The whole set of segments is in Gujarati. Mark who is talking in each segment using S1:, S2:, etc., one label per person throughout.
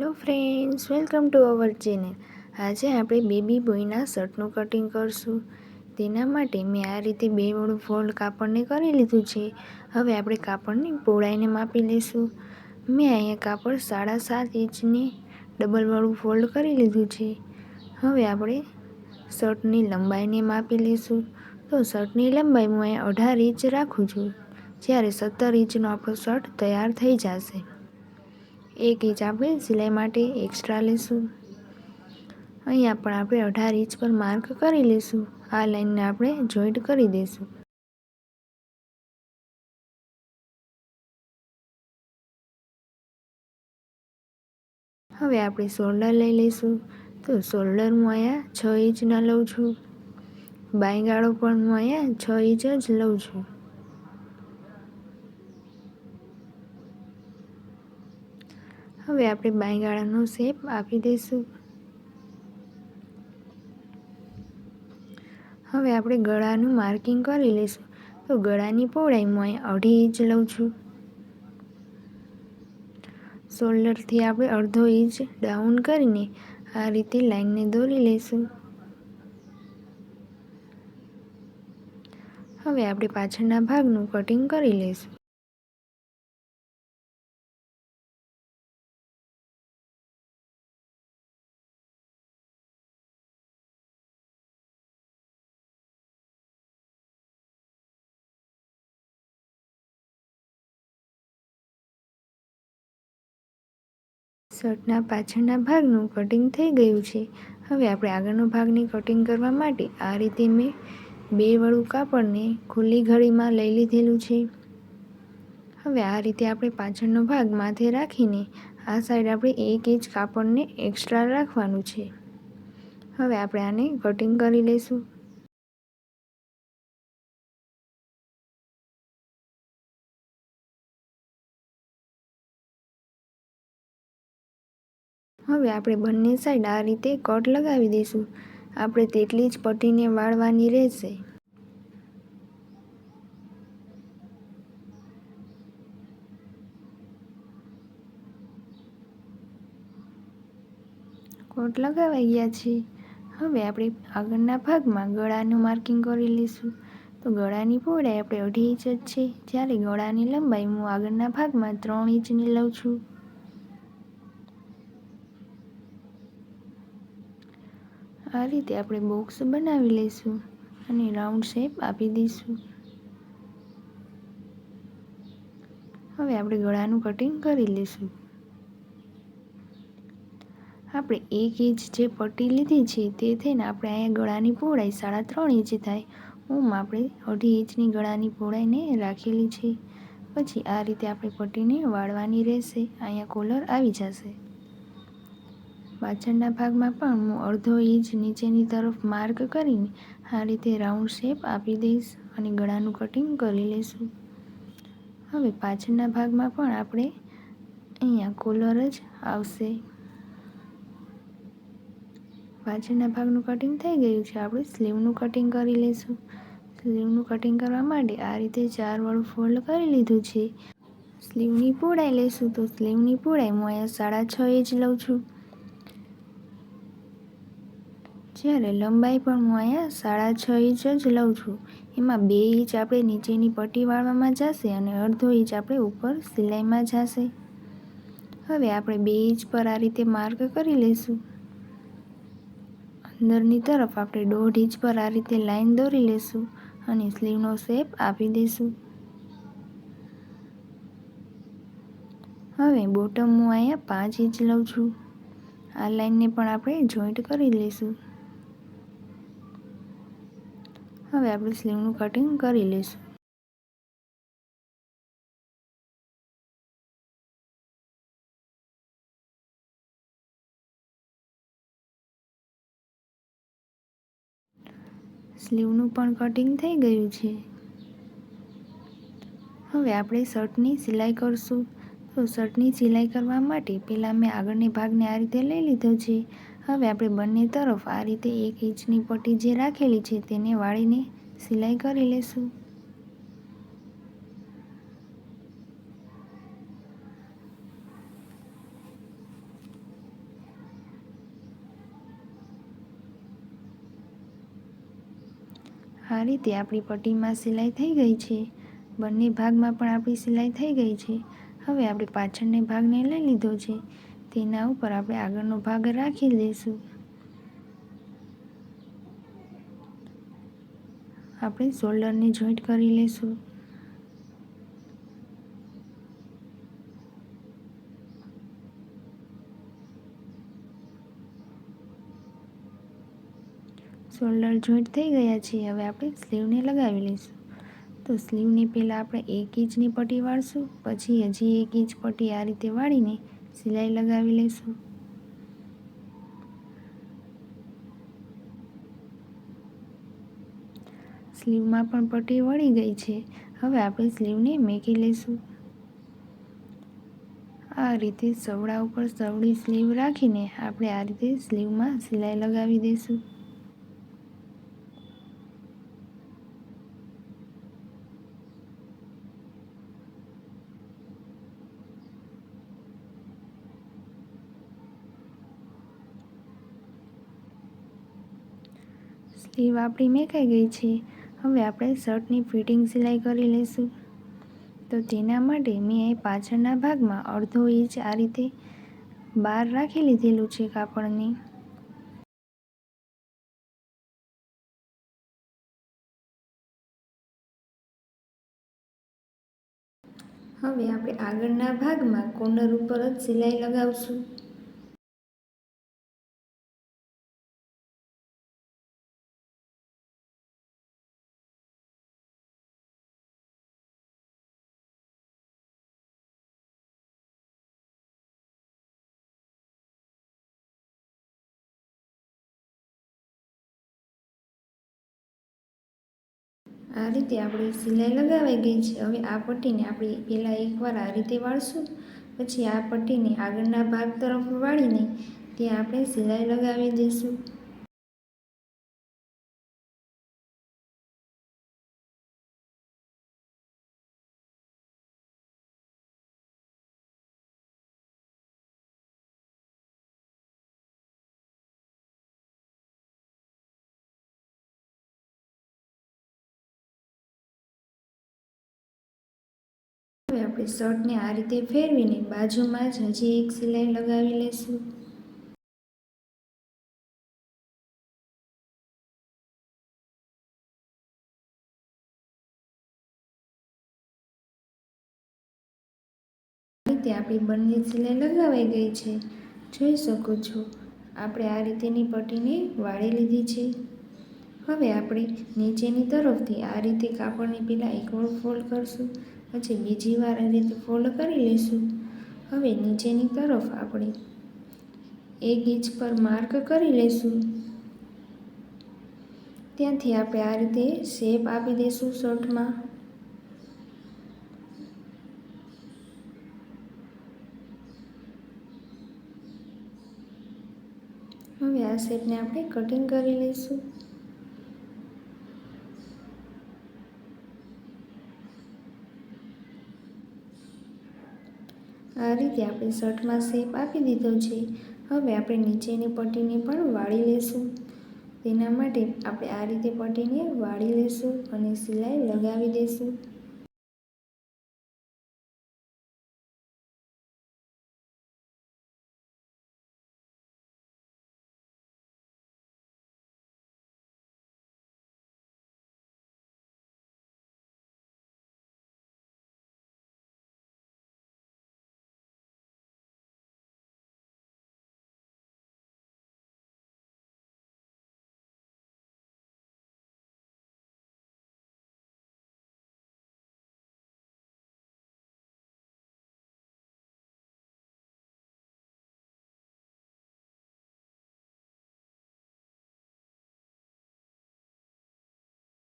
S1: Hello friends, welcome to our channel. આજે આપણે બેબી બોયના શર્ટનું કટિંગ કરશું. તેના માટે મેં આ રીતે 2 વડું ફોલ્ડ કાપડને કરી લીધું છે. હવે આપણે કાપડની પહોળાઈને માપી લઈશું. મેં અહીંયા કાપડ 7.5 ઇંચને ડબલ વડું ફોલ્ડ કરી લીધું છે. હવે આપણે શર્ટની લંબાઈને માપી લઈશું. તો શર્ટની લંબાઈ હું અહીંયા 18 ઇંચ રાખું છું. જ્યારે 17 ઇંચનો આપણો શર્ટ તૈયાર થઈ જશે. 1 ઇંચ આપણે સિલાઈ માટે એક્સ્ટ્રા લઈશું. અહીંયા પણ આપણે 18 ઇંચ પર માર્ક કરી લઈશું. આ લાઈનને આપણે જોઈન્ટ કરી દઈશું. હવે આપણે શોલ્ડર લઈ લઈશું. તો શોલ્ડર હું અહીંયા 6 ઇંચના લઉં છું. બાયગાળો પણ હું અહીંયા 6 ઇંચ જ લઉં છું. હવે આપણે બાયગાળાનો શેપ આપી દઈશું. હવે આપણે ગળાનું માર્કિંગ કરી લઈશું. તો ગળાની પહોળાઈ હું અહીંયા 2.5 ઇંચ લઉં છું. શોલ્ડરથી આપણે 1/2 ઇંચ ડાઉન કરીને આ રીતે લાઈનને દોરી લઈશું. હવે આપણે પાછળના ભાગનું કટિંગ કરી લઈશું. શર્ટના પાછળના ભાગનું કટિંગ થઈ ગયું છે. હવે આપણે આગળનો ભાગની કટિંગ કરવા માટે આ રીતે મેં 2 વડું કાપડને ખુલ્લી ઘડીમાં લઈ લીધેલું છે. હવે આ રીતે આપણે પાછળનો ભાગ માથે રાખીને આ સાઈડ આપણે 1 ઇંચ કાપડને એક્સ્ટ્રા રાખવાનું છે. હવે આપણે આને કટિંગ કરી લઈશું. હવે આપણે બંને સાઈડ આ રીતે કટ લગાવી દઈશું. આપણે તેટલી જ પટ્ટીને વાળવાની રહેશે. કટ લગાવાઈ ગયા છે. હવે આપણે આગળના ભાગમાં ગળાનું માર્કિંગ કરી લઈશું. તો ગળાની પહોળાઈ આપણે 2.5 ઇંચ જ છે. જ્યારે ગળાની લંબાઈ હું આગળના ભાગમાં 3 ઇંચની લઉં છું. આ રીતે આપણે બોક્સ બનાવી લઈશું અને રાઉન્ડ શેપ આપી દઈશું. હવે આપણે ગળાનું કટિંગ કરી લઈશું. આપણે 1 ઇંચ જે પટ્ટી લીધી છે તે થઈને આપણે અહીંયા ગળાની પહોળાઈ 3.5 ઇંચ થાય. આપણે 2.5 ઇંચની ગળાની પહોળાઈને રાખેલી છે. પછી આ રીતે આપણે પટ્ટીને વાળવાની રહેશે. અહીંયા કોલર આવી જશે. પાછળના ભાગમાં પણ હું 1/2 ઇંચ નીચેની તરફ માર્ક કરીને આ રીતે રાઉન્ડ શેપ આપી દઈશ અને ગળાનું કટિંગ કરી લઈશું. હવે પાછળના ભાગમાં પણ આપણે અહીંયા કોલર જ આવશે. પાછળના ભાગનું કટિંગ થઈ ગયું છે. આપણે સ્લીવનું કટિંગ કરી લઈશું. સ્લીવનું કટિંગ કરવા માટે આ રીતે 4 વડું ફોલ્ડ કરી લીધું છે. સ્લીવની પહોળાઈ લઈશું. તો સ્લીવની પહોળાઈ હું અહીંયા 6.5 ઇંચ લઉં છું. જ્યારે લંબાઈ પણ હું અહીંયા 6.5 ઇંચ જ લઉં છું. એમાં 2 ઇંચ આપણે નીચેની પટ્ટી વાળવામાં જશે અને 1/2 ઇંચ આપણે ઉપર સિલાઈમાં જશે. હવે આપણે 2 ઇંચ પર આ રીતે માર્ક કરી લઈશું. અંદરની તરફ આપણે 1.5 ઇંચ પર આ રીતે લાઈન દોરી લઈશું અને સ્લીવનો શેપ આપી દઈશું. હવે બોટમ હું અહીંયા 5 ઇંચ લઉં છું. આ લાઈનને પણ આપણે જોઈન્ટ કરી લઈશું. હવે આપણે સ્લીવનું કટિંગ કરી લઈશું. સ્લીવનું પણ કટિંગ થઈ ગયું છે. હવે આપણે શર્ટની સિલાઈ કરશું. તો શર્ટની સિલાઈ કરવા માટે પહેલાં મેં આગળની ભાગને આ રીતે લઈ લીધો છે. હવે આપણે બંને તરફ આ રીતે 1 ઇંચની પટ્ટી જે રાખેલી છે તેને વાળીને સિલાઈ કરી લઈશું. આ રીતે આપણી પટ્ટીમાં સિલાઈ થઈ ગઈ છે. બંને ભાગમાં પણ આપણી સિલાઈ થઈ ગઈ છે. હવે આપણે પાછળને ભાગને લઈ લીધો છે. તેના ઉપર આપણે આગળનો ભાગ રાખી દઈશું. આપણે શોલ્ડરને જોઈન્ટ કરી લઈશું. શોલ્ડર જોઈન્ટ થઈ ગયા છે. હવે આપણે સ્લીવને લગાવી લઈશું. તો સ્લીવને પહેલાં આપણે 1 ઇંચની પટ્ટી વાળશું, પછી હજી 1 ઇંચ પટ્ટી આ રીતે વાળીને સિલાઈ લગાવી લઈશું. સ્લીવમાં પણ પટ્ટી વળી ગઈ છે. હવે આપણે સ્લીવને મેકી લઈશું. આ રીતે સવડા ઉપર સવડી સ્લીવ રાખીને આપણે આ રીતે સ્લીવમાં સિલાઈ લગાવી દઈશું. સ્લીવ આપણી મેકાઈ ગઈ છે. હવે આપણે શર્ટની ફિટિંગ સિલાઈ કરી લઈશું. તો તેના માટે મેં અહીં પાછળના ભાગમાં 1/2 ઇંચ આ રીતે બહાર રાખી લીધેલું છે કાપડને. હવે આપણે આગળના ભાગમાં કોર્નર ઉપર જ સિલાઈ લગાવશું. આ રીતે આપણી સિલાઈ લગાવાઈ ગઈ છે. હવે આ પટ્ટીને આપણે પહેલાં એકવાર આ રીતે વાળશું, પછી આ પટ્ટીને આગળના ભાગ તરફ વાળીને ત્યાં આપણે સિલાઈ લગાવી દઈશું. હવે આપણે શર્ટને આ રીતે ફેરવીને બાજુમાં જ હજી એક સિલાઈ લગાવી લઈશું. આ રીતે આપણી બંને સિલાઈ લગાવાઈ ગઈ છે. જોઈ શકો છો આપણે આ રીતેની પટ્ટીને વાળી લીધી છે. હવે આપણે નીચેની તરફથી આ રીતે કાપડને પહેલાં એક વાર ફોલ્ડ કરશું, પછી બીજી વાર આ રીતે ફોલ્ડ કરી લઈશું. હવે નીચેની તરફ આપણે 1 ઇંચ પર માર્ક કરી લઈશું. ત્યાંથી આપણે આ રીતે શેપ આપી દઈશું શર્ટમાં. હવે આ શેપને આપણે કટિંગ કરી લઈશું. આ રીતે આપણે શર્ટમાં શેપ આપી દીધો છે. હવે આપણે નીચેની પટ્ટીને પણ વાળી લઈશું. તેના માટે આપણે આ રીતે પટ્ટીને વાળી લઈશું અને સિલાઈ લગાવી દઈશું.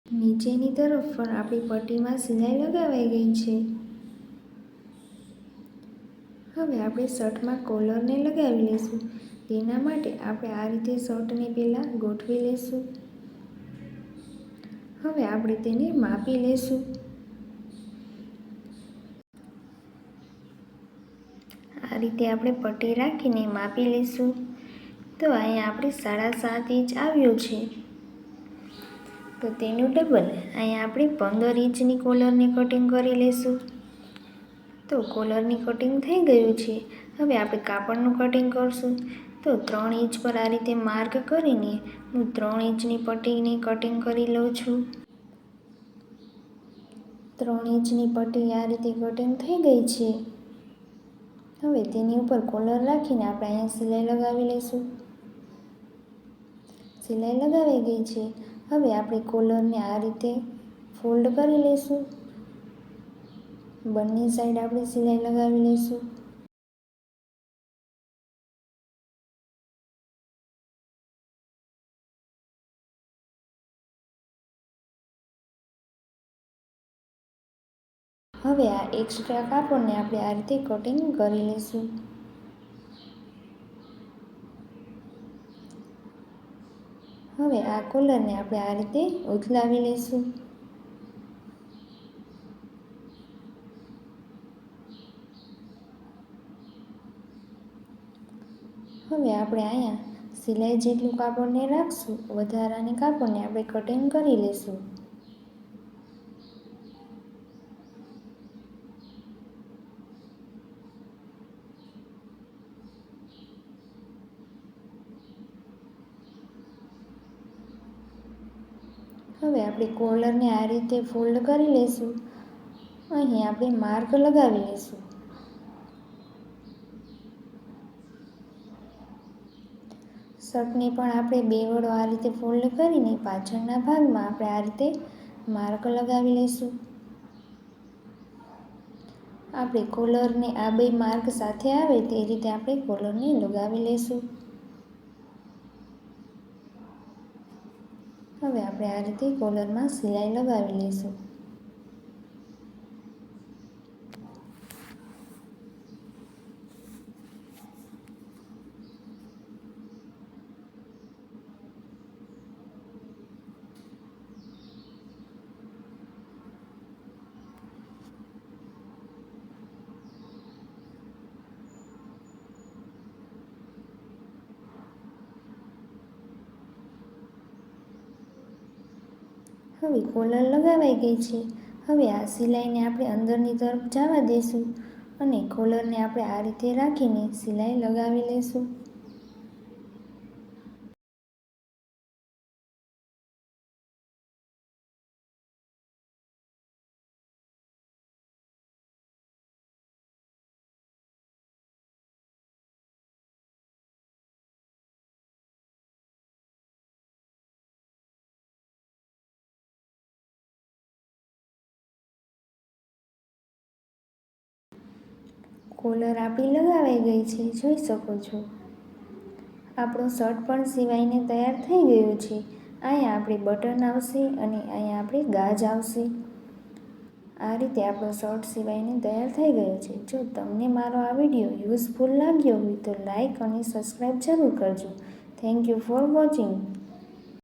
S1: નીચેની તરફ પણ આપણી પટ્ટીમાં સિલાઈ લગાવાઈ ગઈ છે. હવે આપણે શર્ટમાં કોલરને લગાવી લઈશું. તેના માટે આપણે આ રીતે શર્ટને પહેલાં ગોઠવી લઈશું. હવે આપણે તેને માપી લઈશું. આ રીતે આપણે પટ્ટી રાખીને માપી લઈશું. તો અહીંયા આપણે 7.5 ઇંચ આવ્યું છે. તો તેનું ડબલ અહીંયા આપણે 15 ઇંચની કોલરની કટિંગ કરી લઈશું. તો કોલરની કટિંગ થઈ ગયું છે. હવે આપણે કાપડનું કટિંગ કરશું. તો 3 ઇંચ પર આ રીતે માર્ક કરીને હું 3 ઇંચની પટ્ટીની કટિંગ કરી લઉં છું. 3 ઇંચની પટ્ટી આ રીતે કટિંગ થઈ ગઈ છે. હવે તેની ઉપર કોલર રાખીને આપણે અહીંયા સિલાઈ લગાવી લઈશું. સિલાઈ લગાવી ગઈ છે. હવે આપણે કોલરને આ રીતે ફોલ્ડ કરી લઈશું. બંને સાઈડ આપણે સિલાઈ લગાવી લઈશું. હવે આ એક્સ્ટ્રા કાપડને આપણે આ રીતે કટિંગ કરી લઈશું. હવે આ કોલરને આપણે આ રીતે ઉથલાવી લઈશું. હવે આપણે અહીંયા સિલાઈ જેટલું કાપડને રાખશું, વધારાની કાપડને આપણે કટિંગ કરી લઈશું. હવે આપણે કોલરને આ રીતે ફોલ્ડ કરી લઈશું. અહીં આપણે માર્ક લગાવી લઈશું. શર્ટને પણ આપણે બે વડો આ રીતે ફોલ્ડ કરીને પાછળના ભાગમાં આપણે આ રીતે માર્ક લગાવી લઈશું. આપણે કોલરને આ બે માર્ક સાથે આવે તે રીતે આપણે કોલરને લગાવી લઈશું. હવે આપણે આ રીતે કોલરમાં સિલાઈ લગાવી લઈશું. હવે કોલર લગાવાઈ ગઈ છે. હવે આ સિલાઈને આપણે અંદરની તરફ જવા દઈશું અને કોલરને આપણે આ રીતે રાખીને સિલાઈ લગાવી લઈશું. કોલર આપણી લગાવાઈ ગઈ છે, જોઈ શકો છો. આપણો શર્ટ પણ સિવાઈને તૈયાર થઈ ગયો છે. અહીંયા આપણે બટન આવશે અને અહીંયા આપણે ગાજ આવશે. આ રીતે આપણો શર્ટ સિવાઈને તૈયાર થઈ ગયો છે. જો તમને મારો આ વિડીયો યુઝફુલ લાગ્યો હોય તો લાઈક અને સબસ્ક્રાઈબ જરૂર કરજો. Thank you for watching.